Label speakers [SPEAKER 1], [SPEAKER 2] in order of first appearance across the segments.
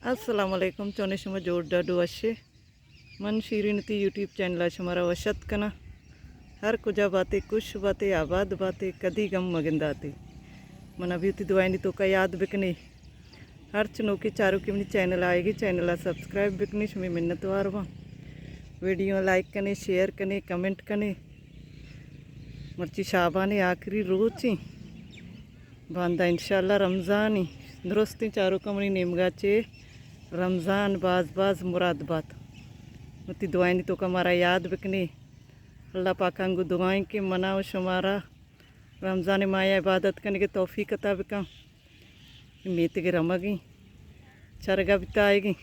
[SPEAKER 1] अस्सलामुअलैकुम चौने शमा जोड़ डाडू अशे मन शीरीनती यूट्यूब चैनल हमारा वशत कना हर कुजा बातें कुछ बातें आबाद बातें कदी गम मगिंदाते मन अभी उती दुआई तो का याद बिकनी हर चनोकी चारों की चैनल आएगी चैनल सब्सक्राइब बिकनी शमी मिन्नत वारवा वीडियो लाइक कने शेयर कने कमेंट कने मर्ची शाबाने आखिरी रोची बांदा इंशाल्लाह रमज़ानी दुरुस्ती चारों कमनी नेमगाचे रमज़ान बाज बाज मुराद बात मती दुआई तो हमारा याद बिकनी अल्लाह पाकांगु दुआएं के मनाओ शुमारा रमज़ान माया इबादत करने के तौफीक अता बिका मीत के रमगी चरगा बिताएगी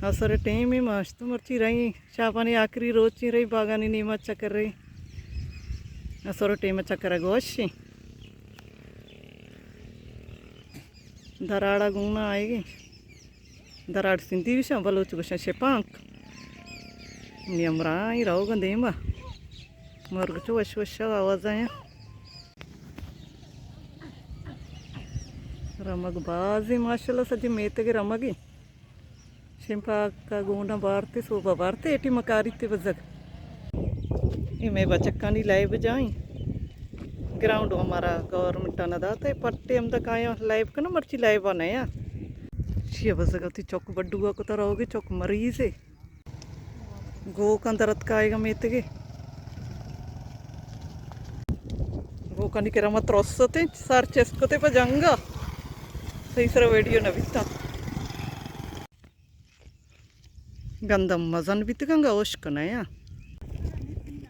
[SPEAKER 1] असर टेम में मस्त मर्ची रही शाबानी आखिरी रोज ची रही बागानी नीमा अच्छा कर रही असर टेम अच्छा करा गोशी दराड़ा गुना आएगी दराड़ सिंधी विषा बलोच गुशा शेपांक नियमरा ही रहोगा देमा मरगचो वश वश आवाज आया रमग बाजी माशाल्लाह सजी मेते के रमगी शिंपा का गुना बारते सोबा बारते एटी मकारी ते बजक इमे बचक्का नहीं लाए बजाई ग्राउंड हमारा गवर्नमेंट ना दाते पट्टे हम तक आए लाइव का ना मर्ची लाइव बनाया शिया बस गलती चौक बड्डुआ को तरह होगी चौक मरीज है गो का दरद का आएगा मेते के गो का नहीं करा मत रोसते सार चेस्ट को ते पर जंगा सही सर वीडियो न बिता गंदम मजन बित गंगा ओश कनाया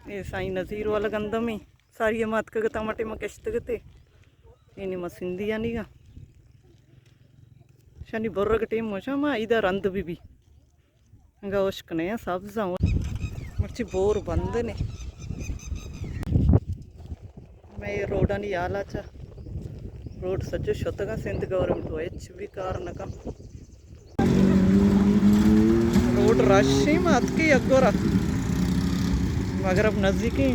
[SPEAKER 1] ये साई नज़ीर वाला गंदम ही सारी मात का टमाटे में किश्त गते इन्हें मसिंदी यानी का शनि बोर्र के टीम मोशा मा इधर अंध भी गौश कने सब जाऊँ मर्ची बोर बंद ने मैं रोड नहीं आला चा रोड सज्जो शतगा सिंध गवर्नमेंट हो एच भी कारण का रोड रश ही मात की अगोरा मगर अब नजदीक ही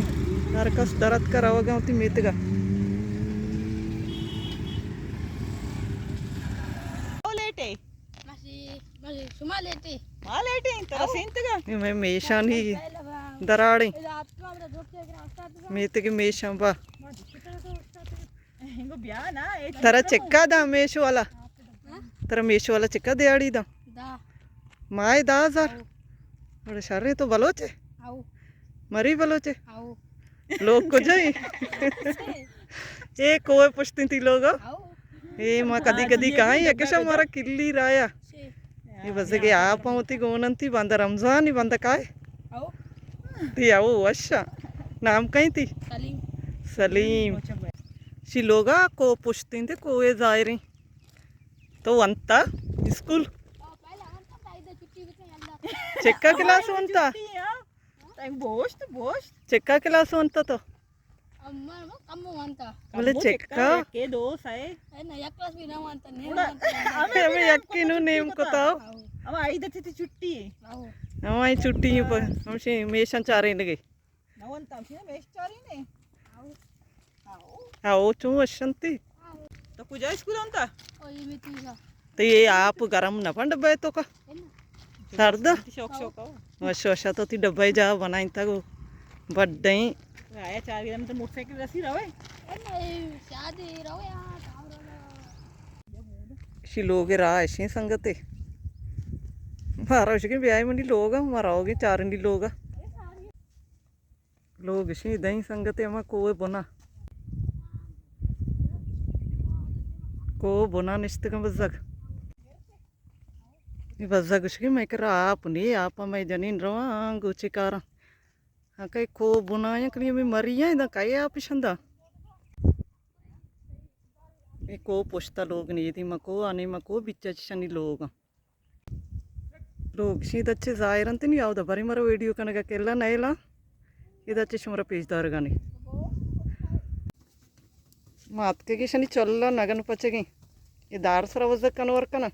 [SPEAKER 1] हर कस दरद का रहोगा होती मेत का लेटे
[SPEAKER 2] सुमा लेटे
[SPEAKER 1] हाँ लेटे तेरा सेंट का मैं मेशा नहीं दराड़े मेत के मेशा बा तेरा चक्का दा मेशो वाला तेरा मेशो वाला चक्का दे आड़ी दा माए दा जार बड़े शर्रे तो बलोचे मरी बलोचे लोग को जाए ये कोई पुछती थी लोग ये माँ कदी कदी कहाँ है कैसा हमारा किल्ली राया ये बस के आप होती गोनन थी बंदा रमजान ही बंदा का थी आओ अच्छा नाम कहीं थी सलीम सी लोगा को पुछती थी को ये जाए रही तो अंता स्कूल चेक्का क्लास अंता चेक्का क्लास अंता तो बोले चेक्का
[SPEAKER 2] के दोस्त है ना एक क्लास भी ना मानता नहीं
[SPEAKER 1] हमें यकीन नेम को तो
[SPEAKER 2] अब आई दती थी छुट्टी
[SPEAKER 1] हम आई छुट्टी पर हमसे मेशन चारे लगे
[SPEAKER 2] नवंता से मेश चारी ने
[SPEAKER 1] आओ चू अशंती
[SPEAKER 2] तो कुजा स्कूल अंता
[SPEAKER 1] तो ये आप गरम न फंड बे तो का सर्द
[SPEAKER 2] शौक शौक
[SPEAKER 1] वशो वशा तो ती डब्बा जा बनाई था वो बड्डे
[SPEAKER 2] आया 4 दिन में तो मोटरसाइकिल रसी रहे शादी रहे
[SPEAKER 1] शी लोग राह ऐसी संगते मारा उसके ब्याह मंडी लोग हमारा होगे 4 इंडी लोग लोग शी दही संगते हम को बोना को बोना निश्चित का बजक ये बजा कुछ की मैं कर आप नहीं आप मैं जनीन रवा गुची कार हाँ कहीं खो बुनाया कहीं मैं मरी है इधर कहीं आप इशंदा ये को पुछता लोग नहीं थी मको आने मको बिच्चा शनि लोग सी अच्छे जायरन नहीं आओ बरी मरो वीडियो कनक केला नैला ఇది వచ్చేసి మరో పీచుదారు కానీ మా అత్తకి శని చొల్ల నగన పచ్చగి ఈ దారసర వజక్కన వరకన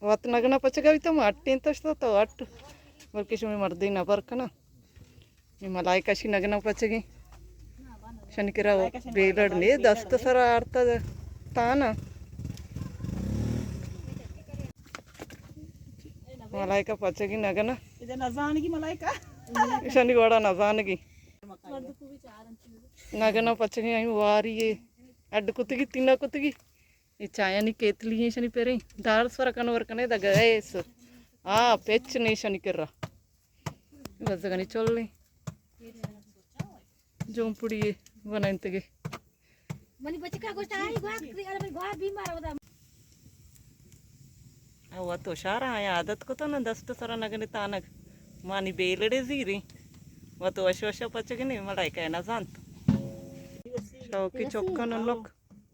[SPEAKER 1] వత్ నగన పచ్చగా అయితే అట్టు ఎంత వస్తుందో అట్టు వరకేసి మేము మర్ది నబర్కన మీ మలాయి కసి నగన పచ్చగి శనికిర వేలాడని దస్త సర ఆడుతుంది తాన మలాయిక పచ్చగి నగన
[SPEAKER 2] ఇది నజానికి మలాయిక
[SPEAKER 1] शनि गोड़ा नजानगी नगना पचगी आई वारी ये अड्ड कुत्तगी तीना कुत्तगी ये चाया नहीं केतली है शनि पेरे दार स्वर कनवर कने द गैस आ पेच नहीं शनि कर रहा बस गनी चल ले जोंपुड़ी बनाइंतगे
[SPEAKER 3] मनी बच्चे का गोष्ट आई गोहा बीमार होता
[SPEAKER 1] वो तो शारा है आदत को तो ना दस्त सरा नगने तानग मानी बेलड़े जीरी वो तो अशो पचगे नहीं मलाई काय ना जानत शौकी चौका न लोग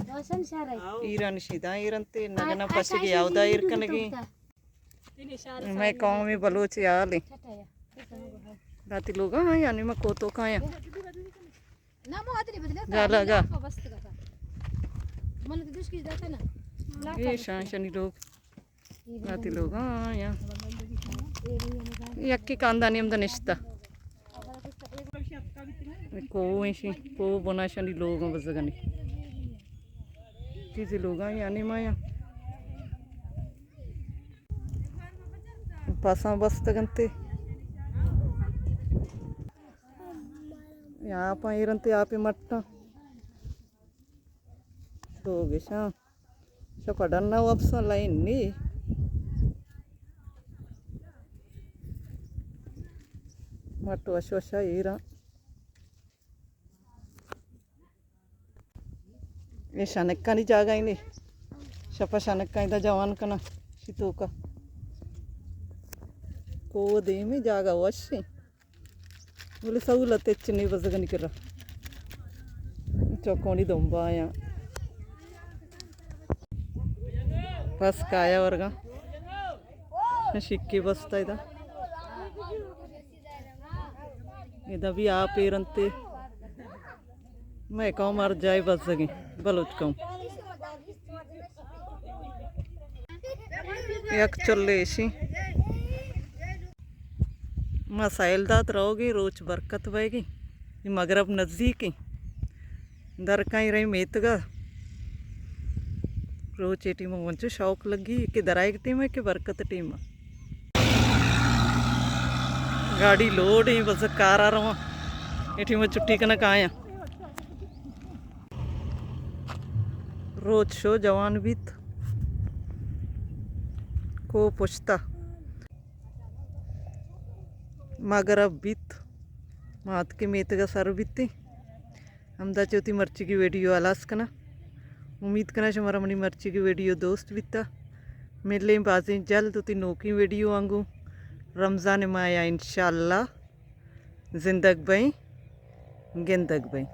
[SPEAKER 3] रोशन सारा
[SPEAKER 1] ईरान सीधा ईरान ते नगना पचगे यावदा इरकनगी मैं गांव में बलोच याले राती लोग हाँ यानी मैं कोतो काया
[SPEAKER 3] ना मो आदरी बदले
[SPEAKER 1] जाला गा
[SPEAKER 3] बस का मन की दुष्की जाता ना
[SPEAKER 1] ये शानी लोग राती लोग हाँ या यक्की कांदा नियम दा निश्ता को ऐसी को बना शनि लोग बजगनी किसी लोग यानी माया पासा बस तगंते यहाँ पर इरंते आप मट्टा लोग ऐसा पढ़ना वापस लाइन नहीं मट्टू अशोश ईरा ये शनक्का नहीं जागा ही नहीं शपा शनक्का इधर जवान का ना शितू का को दे में जागा वशी बोले सहूलत नहीं बजगा नहीं कर रहा चौकोनी दोंबा आया बस काया वर्गा शिक्की बसता इधर इधर भी आप इरंते मैं कहूँ मर जाए बस सके बलोच कहूँ एक चले ऐसी मसाइल दात रहोगी रोज बरकत बहेगी मगरब नज़दीक ही दर कहीं रही मेतगा रोज ये टीम मुझे शौक लगी कि दराई की टीम है कि बरकत टीम है गाड़ी लोड ही बस कार आ रहा ये मैं छुट्टी कना आया रोज शो जवान बीत को पुछता मगर अब बीत मात के मेत का सर बीतती हमदा चौथी मर्ची की वीडियो आलास कना उम्मीद करना हमारा मनी मर्ची की वीडियो दोस्त बीता मिले बाजी जल्द उती नोकी वीडियो आंगू रमज़ान माया इंशाल्लाह जिंदग बई गेंदग बई।